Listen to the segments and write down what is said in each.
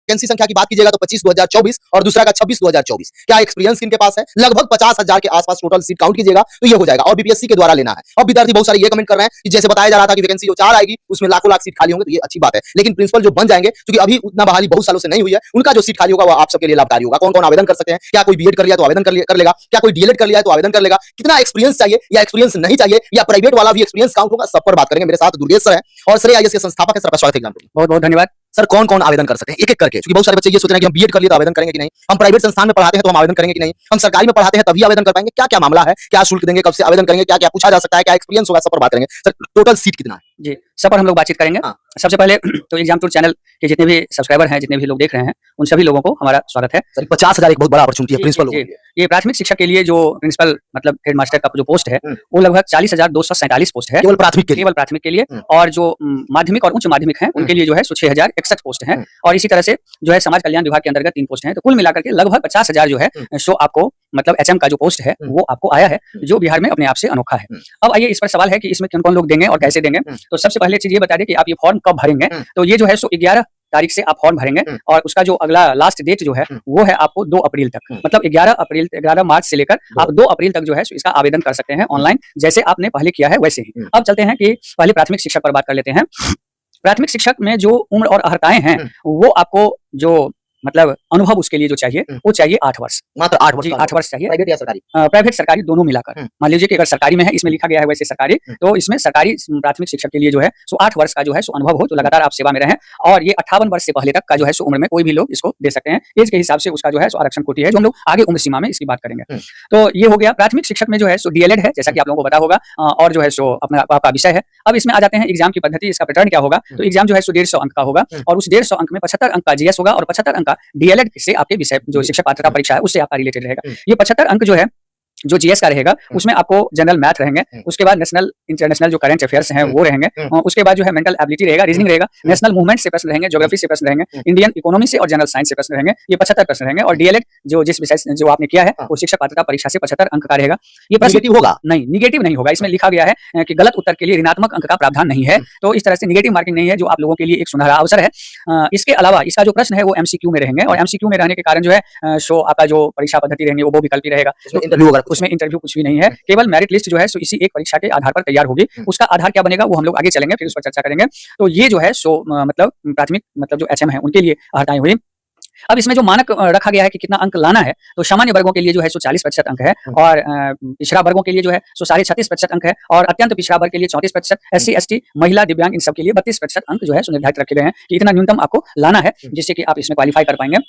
Vacancy संख्या की बात कीजिएगा तो 25/2024 और दूसरा का 26/2024। क्या एक्सपीरियंस इनके पास है? लगभग 50,000 के आसपास टोटल सीट काउंट कीजिएगा तो ये हो जाएगा और बीपीएससी के द्वारा लेना है। अब विद्यार्थी बहुत सारे ये कमेंट कर रहे हैं कि जैसे बताया जा रहा था कि वैकेंसी जो 4 आएगी उसमें लाखों लाख सीट खाली होंगे, तो ये अच्छी बात है, लेकिन प्रिंसिपल जो बन जाएंगे क्योंकि अभी उतना बहाली बहुत सालों से नहीं हुई है, उनका जो सीट खाली होगा वो आप सबके लिए लाभकारी होगा। कौन कौन आवेदन कर सकते हैं? क्या कोई बीएड कर लिया तो आवेदन कर लेगा? क्या कोई डीएलएड कर लिया तो आवेदन कर लेगा? कितना एक्सपीरियंस चाहिए या एक्सपीरियंस नहीं चाहिए या प्राइवेट वाला भी एक्सपीरियंस काउंट होगा? सब पर बात करेंगे। मेरे साथ दुर्गेश सर है और श्रेय आईएएस के संस्थापक है। सर का स्वागत है। बहुत बहुत धन्यवाद। सर कौन कौन आवेदन कर सकते हैं एक एक करके, क्योंकि बहुत सारे बच्चे ये सोच रहे हैं कि हम बीएड कर लिए तो आवेदन करेंगे कि नहीं, हम प्राइवेट संस्थान में पढ़ाते हैं तो हम आवेदन करेंगे कि नहीं, हम सरकारी में पढ़ाते हैं तभी आवेदन कर पाएंगे, क्या क्या मामला है, क्या शुल्क देंगे, कब से आवेदन करेंगे, क्या क्या पूछा जा सकता है, क्या एक्सपीरियंस होगा, सब पर बात करेंगे। सर टोटल सीट कितना है? जी, सब पर हम लोग बातचीत करेंगे। सबसे पहले तो एग्जाम टूर चैनल के जितने भी सब्सक्राइबर हैं, जितने भी लोग देख रहे हैं, उन सभी लोगों को हमारा स्वागत है। सर 50,000 एक बहुत बड़ा अपॉर्चुनिटी है प्रिंसिपल लोगों के लिए। ये प्राथमिक शिक्षक के लिए जो प्रिंसिपल मतलब हेडमास्टर का जो पोस्ट है वो लगभग 40,247 पोस्ट है केवल प्राथमिक के लिए। और जो माध्यमिक और उच्च माध्यमिक है उनके लिए जो है 6,061 पोस्ट है और इसी तरह से जो है समाज कल्याण विभाग के अंतर्गत 3 पोस्ट हैं। तो कुल मिलाकर के लगभग 50,000 जो है सो आपको मतलब एचएम का जो पोस्ट है वो आपको आया है, जो बिहार में अपने आप से अनोखा है। अब आइए इस पर सवाल है कि इसमें कौन कौन लोग देंगे और कैसे देंगे। तो सबसे पहले चीज ये बता दें कि आप ये फॉर्म कब भरेंगे। तो ये जो है सो 11 तारीख से आप फॉर्म भरेंगे और उसका जो अगला लास्ट डेट जो है वो है आपको 2 अप्रैल तक, मतलब 11 मार्च से लेकर आप 2 अप्रैल तक जो है इसका आवेदन कर सकते हैं ऑनलाइन, जैसे आपने पहले किया है वैसे ही। अब चलते हैं कि पहले प्राथमिक शिक्षक पर बात कर लेते हैं। प्राथमिक शिक्षक में जो उम्र और अर्हताएं हैं वो आपको जो मतलब अनुभव उसके लिए जो चाहिए वो चाहिए 8 वर्ष, मात्र 8 वर्ष। 8 वर्ष चाहिए। प्राइवेट या सरकारी? प्राइवेट सरकारी दोनों मिलाकर। मान लीजिए कि अगर सरकारी में है, इसमें लिखा गया है वैसे सरकारी, तो इसमें सरकारी प्राथमिक शिक्षक के लिए जो है सो 8 वर्ष का जो है सो अनुभव हो, तो लगातार आप सेवा में रहें और ये 58 वर्ष से पहले तक का जो है सो उम्र में कोई भी लोग इसको दे सकते हैं। एज के हिसाब से उसका जो है सो आरक्षण कोटि है, जो हम लोग आगे उम्र सीमा में इसकी बात करेंगे। तो ये हो गया प्राथमिक शिक्षक में जो है सो डीएलएड है, जैसा कि आप लोगों को पता होगा, और जो है सो अपना आपका विषय है। अब इसमें आ जाते हैं एग्जाम की पद्धति, इसका पैटर्न क्या होगा। तो एग्जाम जो है सो 150 अंक का होगा और उस 150 अंक में 75 अंक का जीएस होगा और 75 अंक का डीएलएड से आपके विषय जो शिक्षक पात्रता परीक्षा है उससे आपका रिलेटेड रहेगा। ये 75 अंक जो है जो जीएस का रहेगा उसमें आपको जनरल मैथ रहेंगे, उसके बाद नेशनल इंटरनेशनल जो करंट अफेयर्स हैं वो रहेंगे, उसके बाद जो है मेंटल एबिलिटी रहेगा, रीजनिंग रहेगा, नेशनल मूवमेंट से प्रश्न रहेंगे, ज्योग्राफी से प्रश्न रहेंगे, इंडियन इकोनॉमी से और जनरल साइंस से प्रश्न रहेंगे। ये 75 प्रश्न रहेंगे और डीएलएड जो जिस विषय जो आपने किया है वो शिक्षक पात्रता परीक्षा से 75 अंक का रहेगा। ये प्रश्न होगा नहीं, निगेटिव नहीं होगा। इसमें लिखा गया है कि गलत उत्तर के लिए ऋणात्मक अंक का प्रावधान नहीं है, तो इस तरह से निगेटिव मार्किंग नहीं है, जो आप लोगों के लिए एक सुनहरा अवसर है। इसके अलावा इसका जो प्रश्न है वो एमसीक्यू में रहेंगे और एमसीक्यू में रहने के कारण जो है सो आपका जो परीक्षा पद्धति रहेंगे वो विकल्पी रहेगा। उसमें इंटरव्यू कुछ भी नहीं है, केवल मेरिट लिस्ट जो है सो इसी एक परीक्षा के आधार पर तैयार होगी। उसका आधार क्या बनेगा वो हम लोग आगे चलेंगे, फिर उस पर चर्चा करेंगे। तो ये जो है सो मतलब प्राथमिक मतलब जो एचएम है उनके लिए अर्हताएं हुई। अब इसमें जो मानक रखा गया है कि कितना अंक लाना है, तो सामान्य वर्गों के लिए जो है सो 40% अंक है और पिछड़ा वर्गों के लिए जो है सो 36.5% अंक है और अत्यंत पिछड़ा वर्ग के लिए 34%, एससी एसटी महिला दिव्यांग इन सब के लिए 32% अंक जो है सो निर्धारित रखे गए हैं कि इतना न्यूनतम आपको लाना है जिससे कि आप इसमें क्वालिफाई कर पाएंगे।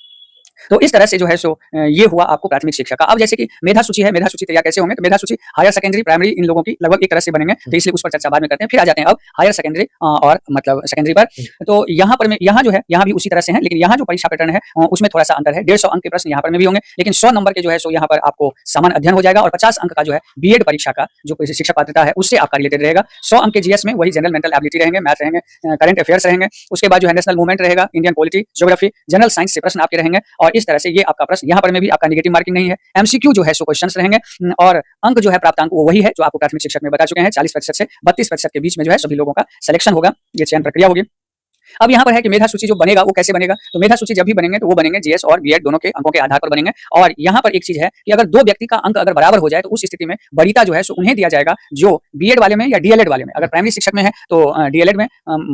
तो इस तरह से जो है सो ये हुआ आपको प्राथमिक शिक्षा का। अब जैसे कि मेधा सूची है, मेधा सूची तैयार कैसे होंगे, तो मेधा सूची हायर सेकेंडरी प्राइमरी इन लोगों की लगभग एक तरह से बनेंगे, तो इसलिए उस पर चर्चा बाद में करते हैं। फिर आ जाते हैं अब हायर सेकेंडरी और मतलब सेकेंडरी पर। तो यहाँ पर यहाँ जो है यहाँ भी उसी तरह से है, लेकिन यहाँ जो परीक्षा पैटर्न है उसमें थोड़ा सा अंतर है। 150 अंक के प्रश्न यहाँ पर में भी होंगे, लेकिन 100 नंबर के जो है सो यहाँ पर आपको सामान्य अध्ययन हो जाएगा और 50 अंक का जो है बीएड परीक्षा का जो शिक्षक पात्रता है उससे आपका रिलेटेड रहेगा। 100 अंक के जीएस में वही जनरल मेंटल एबिलिटी रहेंगे, मैथ रहेंगे, करंट अफेयर्स रहेंगे, उसके बाद जो है नेशनल मूवमेंट रहेगा, Indian polity, geography, general science से प्रश्न आपके रहेंगे और इस तरह से ये आपका प्रश्न यहाँ पर में भी आपका नेगेटिव मार्किंग नहीं है। एमसीक्यू जो है सो क्वेश्चंस रहेंगे और अंक जो है प्राप्तांक वो वही है जो आपको प्राथमिक शिक्षक में बता चुके हैं। 40% से 32% के बीच में जो है सभी लोगों का सिलेक्शन होगा, ये चयन प्रक्रिया होगी। अब यहाँ पर है कि मेधा सूची जो बनेगा वो कैसे बनेगा। तो मेधा सूची जब भी बनेंगे तो वो बनेंगे जीएस और बीएड दोनों के अंकों के आधार पर बनेंगे और यहाँ पर एक चीज है कि अगर 2 व्यक्ति का अंक अगर बराबर हो जाए तो उस स्थिति में वरीयता जो है सो उन्हें दिया जाएगा जो बीएड वाले में या डीएलएड वाले में। अगर प्राइमरी शिक्षक में है तो डीएलएड में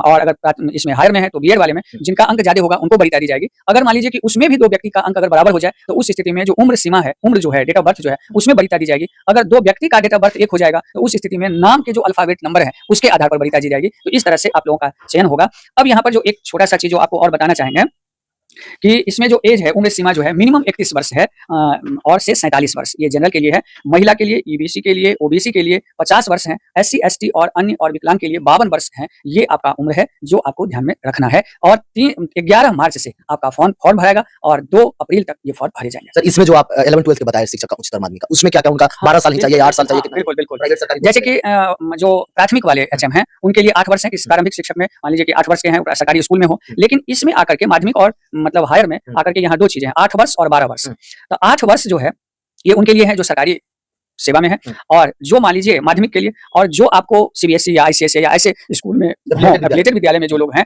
और अगर इसमें हायर में है तो बीएड वाले में जिनका अंक ज्यादा होगा उनको वरीयता दी जाएगी। अगर मान लीजिए कि उसमें भी 2 व्यक्ति का अंक अगर बराबर हो जाए तो उस स्थिति में जो उम्र सीमा है, उम्र जो है डेट ऑफ बर्थ जो है उसमें वरीयता दी जाएगी। अगर 2 व्यक्ति का डेट ऑफ बर्थ एक हो जाएगा तो उस स्थिति में नाम के जो अल्फाबेट नंबर है उसके आधार पर वरीयता दी जाएगी। तो इस तरह से आप लोगों का चयन होगा। अब यहाँ पर जो एक छोटा सा चीज जो आपको और बताना चाहेंगे कि इसमें जो एज है उम्र सीमा जो है मिनिमम 31 वर्ष है और से 47 वर्ष, ये जनरल के लिए है। महिला के लिए, ईबीसी के लिए, ओबीसी के लिए 50 वर्ष है, एससी एसटी और अन्य और विकलांग के लिए 52 वर्ष है। ये आपका उम्र है जो आपको ध्यान में रखना है और 11 मार्च से आपका फॉर्म भरेगा और 2 अप्रैल तक ये फॉर्म भरे जाएंगे। सर इसमें जो आप 11-12 के बताया शिक्षक का उच्चतर माध्यमिक का, उसमें क्या क्या उनका 12 साल ही चाहिए, 8 साल चाहिए? बिल्कुल बिल्कुल। जैसे कि जो प्राथमिक वाले एचएम है उनके लिए 8 वर्ष है। इस प्रारंभिक शिक्षक में मान लीजिए कि 8 वर्ष के हैं, सरकारी स्कूल में हो, लेकिन इसमें आकर के माध्यमिक और मतलब हायर में आकर के यहाँ 2 चीजें हैं, 8 वर्ष और 12 वर्ष। तो 8 वर्ष जो है ये उनके लिए है जो सरकारी सेवा में है और जो मान लीजिए माध्यमिक के लिए और जो आपको सीबीएसई या आईसीएसई या ऐसे स्कूल में एफिलिएटेड विद्यालय में जो लोग हैं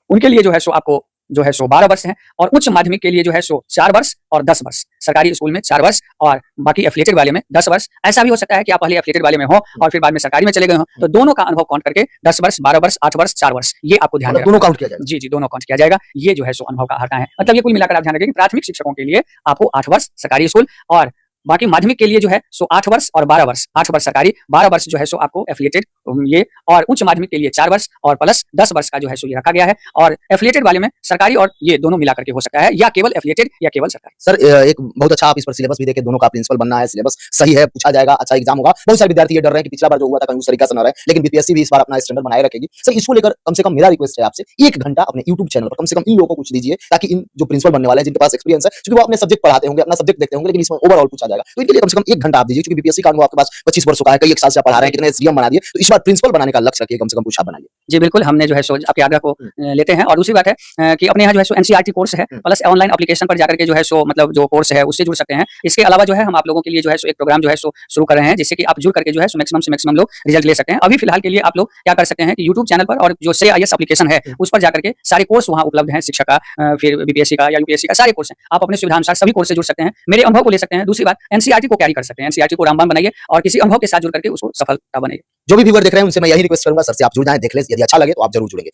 उनके लिए जो है सो आपको जो है सो 12 वर्ष है, और उच्च माध्यमिक के लिए जो है सो 4 वर्ष और 10 वर्ष। सरकारी स्कूल में 4 वर्ष और बाकी एफिलिएटेड वाले में 10 वर्ष। ऐसा भी हो सकता है कि आप पहले एफिलिएटेड वाले में हो और फिर बाद में सरकारी में चले गए हो, तो दोनों का अनुभव काउंट करके 10 वर्ष, 12 वर्ष, 8 वर्ष, 4 वर्ष, ये आपको ध्यान मतलब रखना दोनों काउंट किया जाएगा। जी, जी, दोनों काउंट किया जाएगा। ये जो है सो अनुभव का आंकड़ा है। मतलब ये कुल मिलाकर आप ध्यान रखें कि प्राथमिक शिक्षकों के लिए आपको 8 वर्ष सरकारी स्कूल, और बाकी माध्यमिक के लिए जो है सो 8 वर्ष और 12 वर्ष, 8 वर्ष सरकारी, 12 वर्ष जो है सो आपको एफिलिएटेड ये, और उच्च माध्यमिक के लिए 4 वर्ष और प्लस 10 वर्ष का जो है सो ये रखा गया है। और एफिलिएटेड वाले में सरकारी और ये दोनों मिलाकर के हो सकता है, या केवल एफिलिएटेड या केवल सरकारी। सर एक बहुत अच्छा आप इस पर सिलेबस भी देखे, दोनों का प्रिंसिपल बनना है, सिलेबस सही है, पूछा जाएगा, अच्छा एग्जाम होगा। बहुत सारे विद्यार्थी ये डर रहे हैं कि पिछला बार जो हुआ था कहीं उस तरीका से ना रहे, लेकिन बीपीएससी भी इस बार अपना स्टैंडर्ड बनाए रखेगी। सर इसको लेकर कम से कम मेरा रिक्वेस्ट है आपसे, 1 घंटा अपने यूट्यूब चैनल पर कम से कम इन लोगों को कुछ दीजिए, ताकि इन जो प्रिंसिपल बनने वाले हैं जिनके पास एक्सपीरियंस है, क्योंकि वो अपने सब्जेक्ट पढ़ाते होंगे, अपना सब्जेक्ट देखते होंगे, लेकिन इसमें ओवरऑल पूछा जाएगा, तो इनके लिए कम से कम 1 घंटा आप दीजिए, क्योंकि बीपीएससी का अनुभव आपके पास 25 वर्षों का है, कई एक साल से आप पढ़ा रहे हैं, कितने एसडीएम बना दिए, तो इस बार प्रिंसिपल बनाने का लक्ष्य रखिए, कम से कम कुछ आप बनाइए। जी बिल्कुल, हमने जो है सो आपके आग्रह को लेते हैं। और दूसरी बात है कि अपने यहाँ जो है सो एनसीईआरटी कोर्स है, प्लस ऑनलाइन एप्लीकेशन पर जाकर के जो है सो मतलब जो कोर्स है उससे जुड़ सकते हैं। इसके अलावा जो है हम आप लोगों के लिए जो है सो एक प्रोग्राम जो है सो शुरू कर रहे हैं, जिससे कि आप जुड़ करके जो है सो मैक्सिमम से मैक्सिमम लोग रिजल्ट ले सकते हैं। अभी फिलहाल के लिए आप लोग क्या कर सकते हैं कि यूट्यूब चैनल पर और जो श्रेय आईएएस एप्लीकेशन है उस पर जाकर के सारे कोर्स वहाँ उपलब्ध हैं, शिक्षा का, फिर बीपीएससी का या यूपीएससी का सारे कोर्स हैं। आप अपने सुविधा अनुसार सभी कोर्स से जुड़ सकते हैं, मेरे अनुभव को ले सकते हैं। दूसरी बात, एनसीईआरटी को कैरी कर सकते हैं, एनसीईआरटी को रामबाण बनाइए और किसी अनुभव के साथ जुड़ करके उसको सफलता बनाइए। जो भी व्यूअर देख रहे हैं उनसे मैं यही रिक्वेस्ट करूंगा, सर से आप जुड़ जाएं, देख लें, यदि अच्छा लगे तो आप जरूर जुड़ेंगे।